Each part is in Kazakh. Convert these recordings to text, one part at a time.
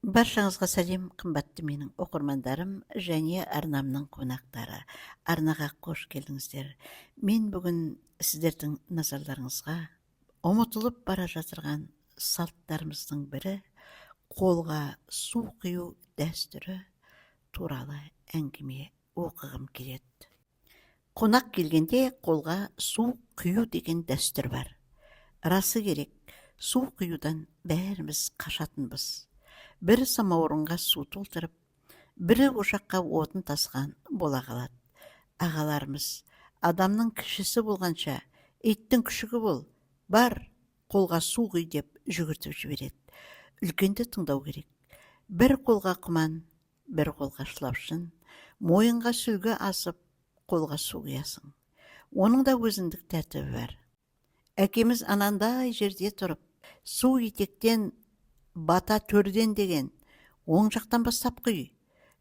Баршаңызға сәлем, қымбатты менің оқырмандарым және арнамның қонақтары. Арнаға қош келдіңіздер. Мен бүгін сіздердің назарларыңызға ұмытылып бара жатырған салттарымыздың бірі қолға су құю дәстүрі туралы әңгіме оқығым келеді. Қонақ келгенде қолға су құю деген дәстүр бар. Расы керек, су құюдан бәріміз қашатынбыз. Бірі самаурынға су толтырып, бірі ошаққа отын тасқан бола қалады. Ағаларымыз, адамның кішісі болғанша, иттің күшігі бол, бар, қолға су құй деп жүгіртіп жібереді. Үлкенді тыңдау керек. Бір қолға құман, бір қолға шылапшын, мойынға сүлгі асып, қолға су құясың. Оның да өзіндік тәртібі бар. Әкеміз анандай жерде тұрып, су етектен бата төрден деген, оң жақтан бастап құй,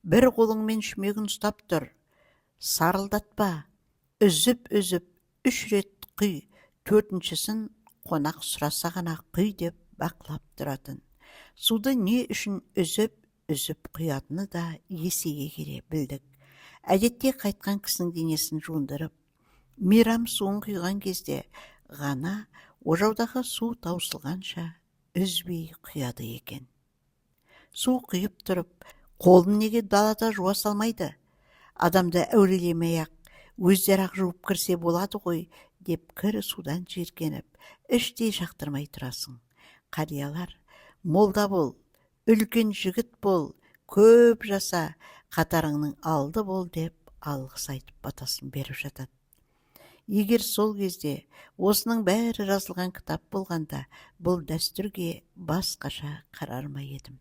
бір қолыңмен шүмегін ұстап тұр, сарылдатпа, үзіп-үзіп 3 рет құй, 4-шісін қонақ сұраса ғана құй деп бақылап тұратын. Суды не үшін үзіп құятыны да есеге келе білдік. Әдетте қайтқан кісінің денесін жуындырып, мейрам суын құйған кезде ғана ожаудағы су таусылғанша үзбей құяды екен. Су құйып тұрып, қолын неге далада жуа салмайды? Адамды әурелемей-ақ, өздері-ақ жуып кірсе болады ғой, деп кір судан жиіркеніп, іштей жақтырмай тұрасың. Қариялар, молда бол, үлкен жігіт бол, көп жаса, қатарыңның алды бол деп алғыс айтып батасын беріп жатады. Егер сол кезде осының бәрі жазылған кітап болғанда, бұл дәстүрге басқаша қарар ма едім.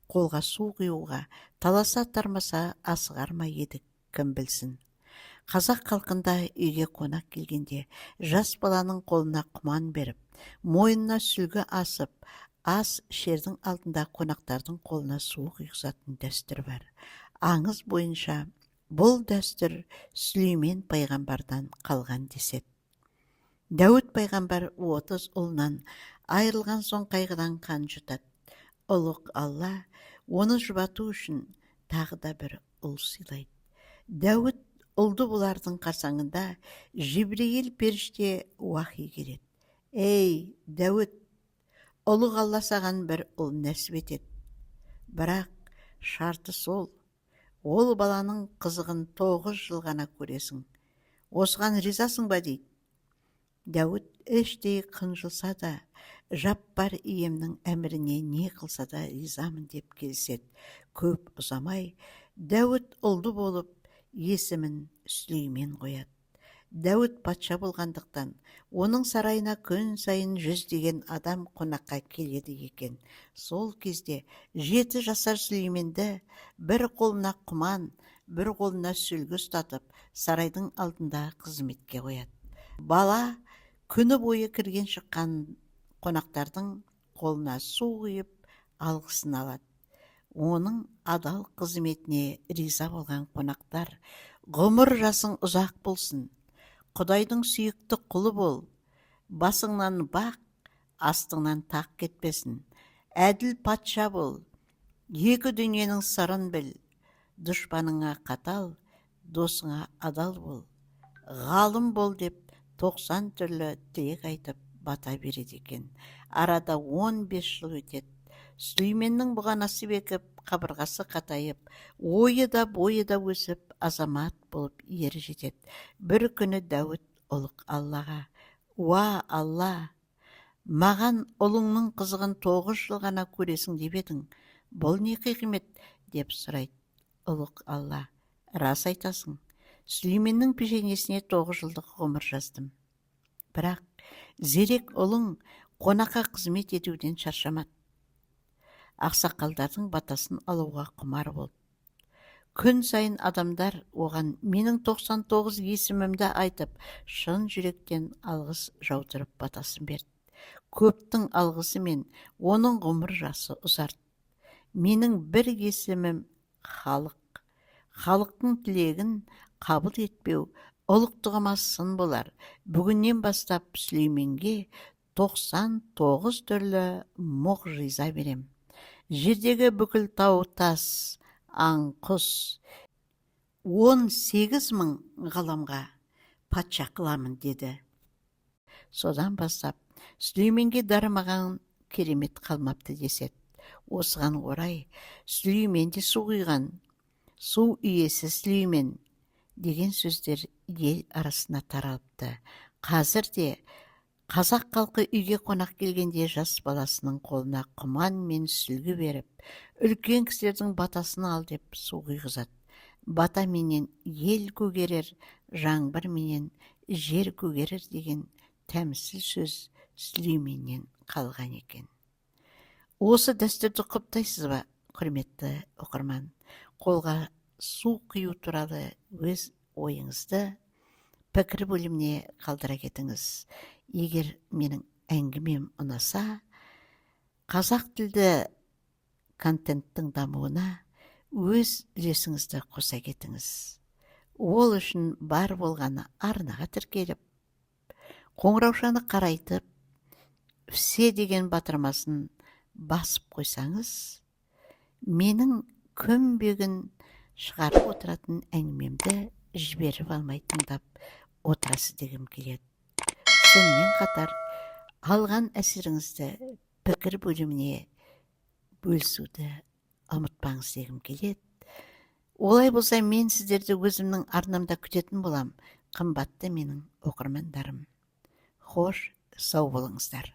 Қолға су құюға таласа тармаса асығар ма едік, кім білсін. Қазақ халқында үйге қонақ келгенде жас баланың қолына құман беріп, мойнына сүлгі асып, ас ішердің алдында қонақтардың қолына су құйғызатын дәстүр бар. Аңыз бойынша бұл дәстүр Сүлеймен пайғамбардан қалған деседі. Дәуіт пайғамбар 30 ұлынан айырылған соң қайғыдан қан жұтады. Ұлық Алла оны жұбату үшін тағы да бір ұл сыйлайды. Дәуіт ұлды бұлардың қарсаңында Жибрейіл періште уахи келеді. Ей, Дәуіт, ұлық Алла саған бір ұл нәсіп етеді. Бірақ шарты сол, ол баланың қызығын 9 жыл ғана көресің. Осыған ризасың ба дейді. Дәуіт іштей қынжылса да, жаппар иемнің әміріне не қылса да ризамын деп келіседі. Көп ұзамай, Дәуіт ұлды болып, есімін Сүлеймен қояды. Дәуіт патша болғандықтан, оның сарайына күн сайын 100 адам қонаққа келеді екен. Сол кезде 7 жасар Сүлейменді бір қолына құман, бір қолына сүлгі ұстатып, сарайдың алдында қызметке қояды. Бала күні бойы кірген шыққан қонақтардың қолына су құйып, алғысын алады. Оның адал қызметіне риза болған қонақтар, ғұмыр жасың ұзақ болсын, Құдайдың сүйікті құлы бол, басыңнан бақ, астыңнан тақ кетпесін, әділ патша бол, екі дүниенің сырын біл, дұшпаныңа қатал, досыңа адал бол, ғалым бол деп 90 түрлі тілек айтып бата береді екен. Арада 15 жыл өтеді. Сүлейменнің бұған насып етіп, қабырғасы қатайып, ойы да бойы да өсіп, азамат болып ері жетеді. Бір күні Дәуіт ұлық Аллаға: «Уа Алла, маған ұлыңның қызығын 9 жыл ғана көресің деп едің. Бұл не хикмет?» деп сұрайды. Ұлық Алла: «Рас айтасың. Сүлейменнің пешенесіне 9 жылдық ғұмыр жаздым. Бірақ зерек ұлың қонаққа қызмет етуден шаршамады. Ақсақалдардың батасын алуға құмар болды. Күн сайын адамдар оған менің 99 есімімді айтып, шын жүректен алғыс жаудырып батасын берді. Көптің алғысымен оның ғұмыр жасы ұзарды. Менің бір есімім халық. Халықтың тілегін қабыл етпеу ұлықтығыма сын болар. Бүгіннен бастап Сүлейменге 99 түрлі мұғжиза берем. жердегі бүкіл тау тас, аң құс 18 мың ғаламға патша қыламын деді. Содан бастап Сүлейменге дарымаған керемет қалмапты деседі. Осыған орай Сүлейменде су құйған, су иесі Сүлеймен деген сөздер ел арасына таралыпты. Қазір де қазақ халқы үйге қонақ келгенде жас баласының қолына құман мен сүлгі беріп, үлкен кісілердің батасын ал деп су құйғызады. Бата менен ел көгерер, жаңбыр менен жер көгерер деген тәмсіл сөз Сүлейменнен қалған екен. Осы дәстүрді құптайсыз ба, құрметті оқырман? Қолға су құю туралы өз ойыңызды пікір бөліміне қалдыра кетіңіз. Егер менің әңгімем ұнаса, қазақ тілді контенттің дамуына өз үлесіңізді қоса кетіңіз. Ол үшін бар болғаны арнаға тіркеліп, қоңыраушаны қарайтып, все деген батырмасын басып қойсаңыз, менің көмбегін шығарып отыратын әңгімемді жіберіп алмай тыңдап отырасыз дегім келеді. Сонымен қатар алған әсеріңізді пікір бөліміне бөлісуді ұмытпаңыз дегім келеді. Олай болса, мен сіздерді өзімнің арнамда күтетін болам, қымбатты менің оқырмандарым. Хош, сау болыңыздар.